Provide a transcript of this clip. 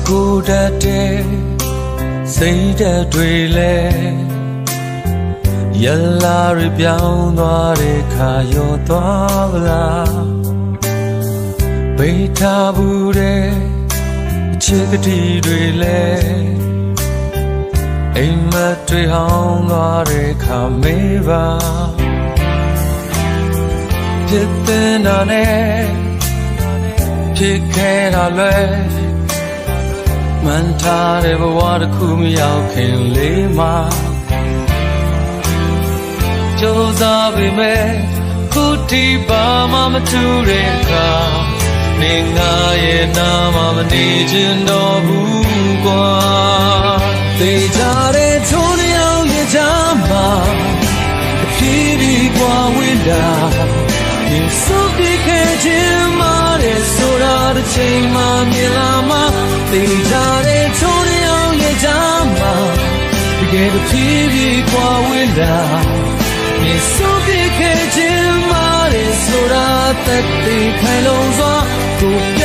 ကိုတတ်တဲ့စိတ်ဓာတ်တွေလဲရလာရပြောင်းသွားတဲ့ခါရောသွားဗလားဗိထားဘူးတဲ့အချစ်ကတိတွေလဲအိမ်မက်တွေဟောင်းသွားတဲ့ခါမေးပါဖြစ်တဲ့နာနဲ့ဖြစ်ခဲ့တာလဲမှန်ထားတဲ့ဘဝတစ်ခုမရောက်ခင်လေးမှာကြိုးစားပေမဲ့ခုထိပါမှမထူတဲ့အခါနေငါရဲ့နာမမနေချင်တော့ဘူးကွာသိကြတဲ့ထုံးရောက်ရဲ့ချမ်းမှာအဖြစ်ဒီကွာဝင်းတာဒီစုပ်ပြီးခဲ့ခြင်းမာတဲ့ဆိုတာတစ်ချိန်မှမြင်လာမှသိကြတဲ့ထုံးရောက်ရဲ့ချမ်းမှာတကယ်တစ်ဖြစ်ပြီးကွာဝင်းတာဒီစုပ်ပြီးခဲ့ခြင်းမာတဲ့ဆိုတာသက်သေခိုင်လုံစွာကိုပြ